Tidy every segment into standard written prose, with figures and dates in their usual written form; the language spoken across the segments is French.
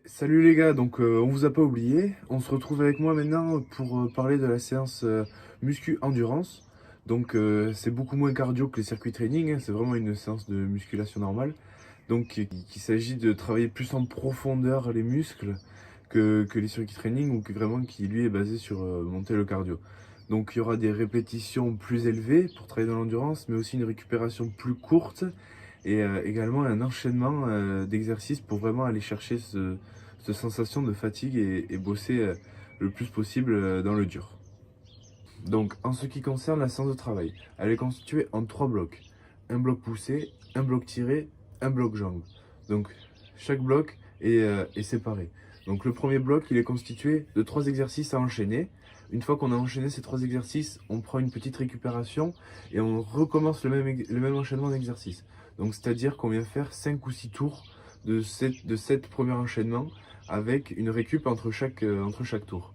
Salut les gars, on vous a pas oublié. On se retrouve avec moi maintenant pour parler de la séance muscu endurance. C'est beaucoup moins cardio que les circuits training, hein. C'est vraiment une séance de musculation normale. Il s'agit de travailler plus en profondeur les muscles que les circuits training ou que vraiment qui lui est basé sur monter le cardio. Donc il y aura des répétitions plus élevées pour travailler dans l'endurance, mais aussi une récupération plus courte et également un enchaînement d'exercices pour vraiment aller chercher cette sensation de fatigue et bosser le plus possible dans le dur. Donc, en ce qui concerne la séance de travail, elle est constituée en trois blocs. Un bloc poussé, un bloc tiré, un bloc jambe. Donc, chaque bloc est séparé. Donc, le premier bloc, il est constitué de trois exercices à enchaîner. Une fois qu'on a enchaîné ces trois exercices, on prend une petite récupération et on recommence le même enchaînement d'exercices. Donc, c'est-à-dire qu'on vient faire 5 ou 6 tours de cette premier enchaînement avec une récup entre chaque tour.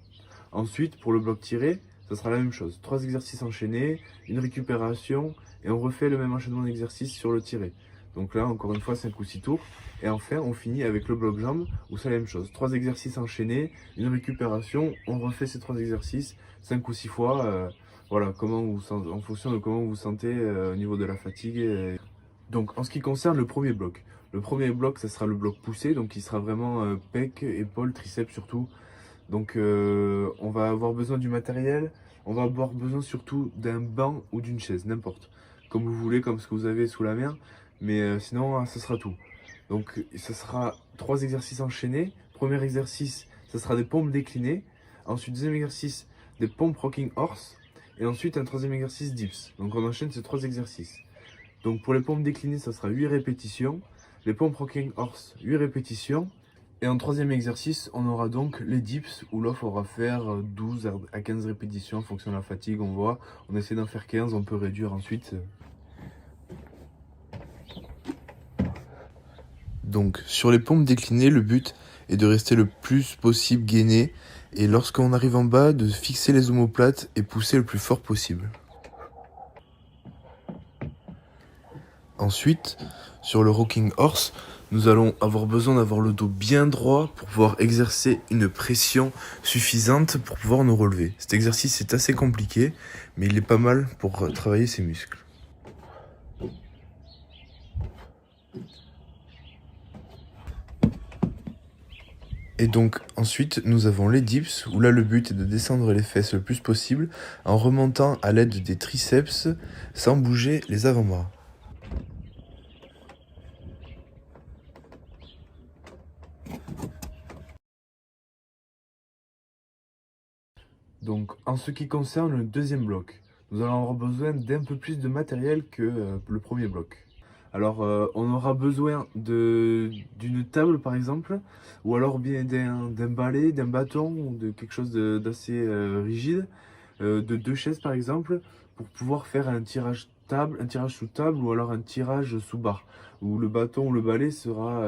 Ensuite, pour le bloc tiré, ça sera la même chose. Trois exercices enchaînés, une récupération, et on refait le même enchaînement d'exercices sur le tiré. Donc là, encore une fois, 5 ou 6 tours. Et enfin, on finit avec le bloc jambes, où c'est la même chose. Trois exercices enchaînés, une récupération, on refait ces trois exercices 5 ou 6 fois. Voilà, en fonction de comment vous vous sentez au niveau de la fatigue. Donc, en ce qui concerne le premier bloc, ça sera le bloc poussé, donc qui sera vraiment pec, épaules, triceps surtout. On va avoir besoin du matériel, on va avoir besoin surtout d'un banc ou d'une chaise, n'importe. Comme vous voulez, comme ce que vous avez sous la main, mais sinon, ce sera tout. Ce sera trois exercices enchaînés. Premier exercice, ce sera des pompes déclinées. Ensuite, deuxième exercice, des pompes rocking horse. Et ensuite, un troisième exercice dips. Donc, on enchaîne ces trois exercices. Donc, pour les pompes déclinées, ça sera 8 répétitions. Les pompes rocking horse, 8 répétitions. Et en troisième exercice, on aura donc les dips où là, il faudra faire 12 à 15 répétitions en fonction de la fatigue. On voit, on essaie d'en faire 15, on peut réduire ensuite. Donc, sur les pompes déclinées, le but est de rester le plus possible gainé et lorsqu'on arrive en bas, de fixer les omoplates et pousser le plus fort possible. Ensuite, sur le rocking horse, nous allons avoir besoin d'avoir le dos bien droit pour pouvoir exercer une pression suffisante pour pouvoir nous relever. Cet exercice est assez compliqué, mais il est pas mal pour travailler ses muscles. Et donc ensuite, nous avons les dips, où là le but est de descendre les fesses le plus possible en remontant à l'aide des triceps sans bouger les avant-bras. Donc, en ce qui concerne le deuxième bloc, nous allons avoir besoin d'un peu plus de matériel que le premier bloc. On aura besoin d'une table par exemple, ou alors bien d'un balai, d'un bâton, ou de quelque chose d'assez rigide, de deux chaises par exemple, pour pouvoir faire un tirage sous table, ou alors un tirage sous barre, où le bâton ou le balai sera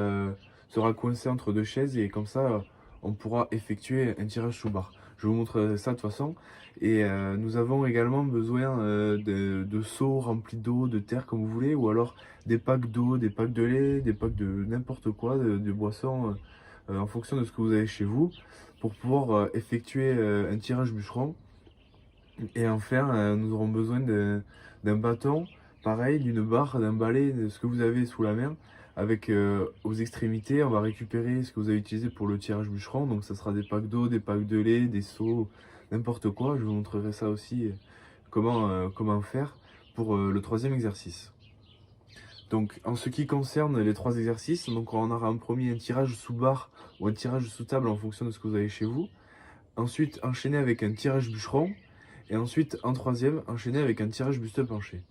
coincé entre deux chaises, et comme ça, on pourra effectuer un tirage sous barre. Je vous montrerai ça de toute façon. Et nous avons également besoin de seaux remplis d'eau, de terre comme vous voulez, ou alors des packs d'eau, des packs de lait, des packs de n'importe quoi, de boissons, en fonction de ce que vous avez chez vous, pour pouvoir effectuer un tirage bûcheron. Et enfin, nous aurons besoin d'un bâton, pareil, d'une barre, d'un balai, de ce que vous avez sous la main. Avec aux extrémités, on va récupérer ce que vous avez utilisé pour le tirage bûcheron. Donc ça sera des packs d'eau, des packs de lait, des seaux, n'importe quoi. Je vous montrerai ça aussi, comment faire pour le troisième exercice. Donc en ce qui concerne les trois exercices, donc on aura en premier un tirage sous barre ou un tirage sous table en fonction de ce que vous avez chez vous. Ensuite, enchaîner avec un tirage bûcheron. Et ensuite, en troisième, enchaîner avec un tirage buste penché.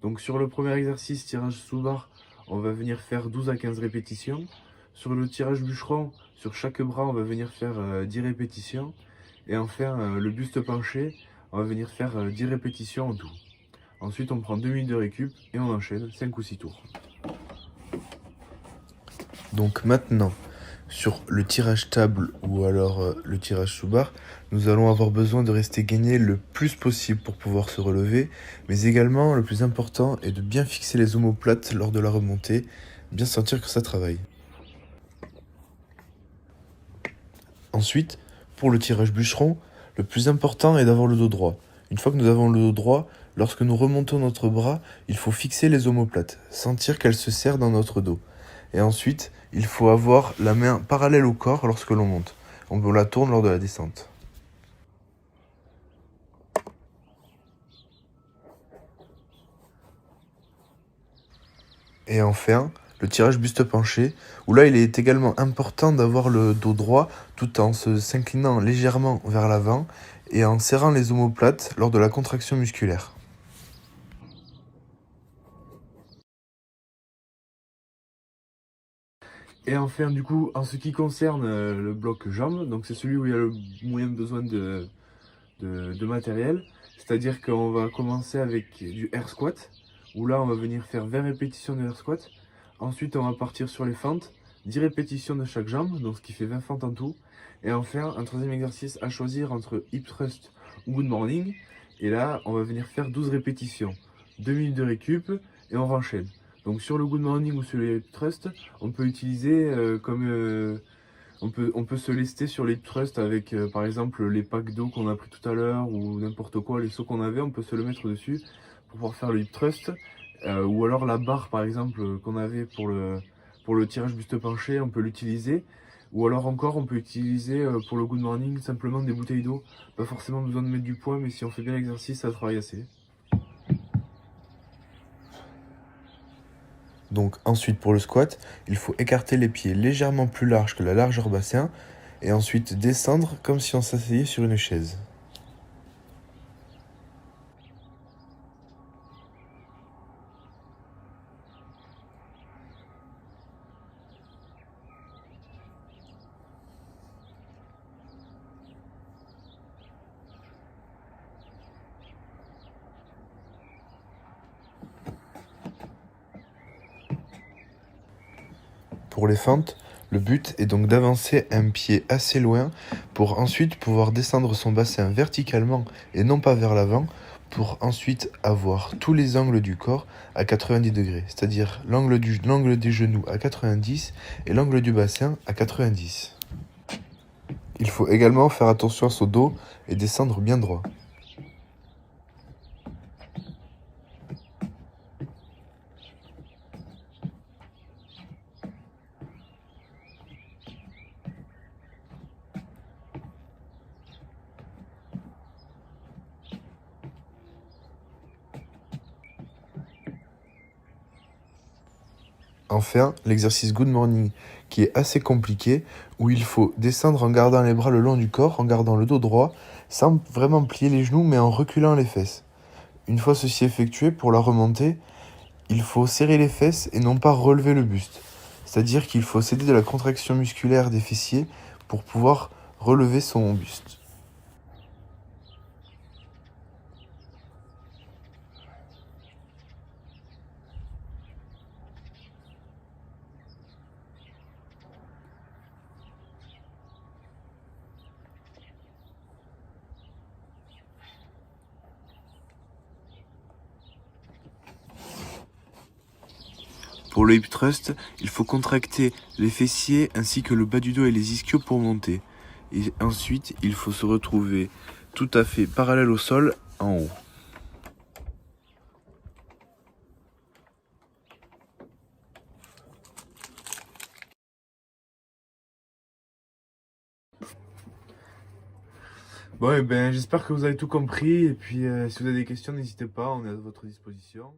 Donc sur le premier exercice, tirage sous barre, on va venir faire 12 à 15 répétitions. Sur le tirage bûcheron, sur chaque bras, on va venir faire 10 répétitions. Et enfin, le buste penché, on va venir faire 10 répétitions en tout. Ensuite, on prend 2 minutes de récup et on enchaîne 5 ou 6 tours. Donc maintenant, sur le tirage table ou alors le tirage sous barre, nous allons avoir besoin de rester gainé le plus possible pour pouvoir se relever, mais également le plus important est de bien fixer les omoplates lors de la remontée, bien sentir que ça travaille. Ensuite, pour le tirage bûcheron, le plus important est d'avoir le dos droit. Une fois que nous avons le dos droit, lorsque nous remontons notre bras, il faut fixer les omoplates, sentir qu'elles se serrent dans notre dos. Et ensuite, il faut avoir la main parallèle au corps lorsque l'on monte. On la tourne lors de la descente. Et enfin, le tirage buste penché, où là il est également important d'avoir le dos droit tout en s'inclinant légèrement vers l'avant et en serrant les omoplates lors de la contraction musculaire. Et enfin, du coup, en ce qui concerne le bloc jambes, donc c'est celui où il y a le moins besoin de matériel. C'est-à-dire qu'on va commencer avec du air squat, où là on va venir faire 20 répétitions de air squat. Ensuite, on va partir sur les fentes, 10 répétitions de chaque jambe, donc ce qui fait 20 fentes en tout. Et enfin, un troisième exercice à choisir entre hip thrust ou good morning. Et là, on va venir faire 12 répétitions, 2 minutes de récup et on renchaîne. Donc sur le good morning ou sur les hip thrust, on peut utiliser on peut se lester sur les thrusts avec par exemple les packs d'eau qu'on a pris tout à l'heure ou n'importe quoi, les seaux qu'on avait, on peut se le mettre dessus pour pouvoir faire le hip thrust. Ou alors la barre par exemple qu'on avait pour le tirage buste penché, on peut l'utiliser. Ou alors encore on peut utiliser pour le good morning simplement des bouteilles d'eau. Pas forcément besoin de mettre du poids, mais si on fait bien l'exercice, ça travaille assez. Donc ensuite pour le squat, il faut écarter les pieds légèrement plus larges que la largeur bassin et ensuite descendre comme si on s'asseyait sur une chaise. Pour les fentes, le but est donc d'avancer un pied assez loin pour ensuite pouvoir descendre son bassin verticalement et non pas vers l'avant pour ensuite avoir tous les angles du corps à 90 degrés, c'est-à-dire l'angle des genoux à 90 et l'angle du bassin à 90. Il faut également faire attention à son dos et descendre bien droit. Enfin, l'exercice Good Morning qui est assez compliqué, où il faut descendre en gardant les bras le long du corps, en gardant le dos droit, sans vraiment plier les genoux mais en reculant les fesses. Une fois ceci effectué, pour la remontée, il faut serrer les fesses et non pas relever le buste. C'est-à-dire qu'il faut céder de la contraction musculaire des fessiers pour pouvoir relever son buste. Pour le hip thrust, il faut contracter les fessiers ainsi que le bas du dos et les ischios pour monter. Et ensuite, il faut se retrouver tout à fait parallèle au sol en haut. Bon, et ben, j'espère que vous avez tout compris. Et puis, si vous avez des questions, n'hésitez pas, on est à votre disposition.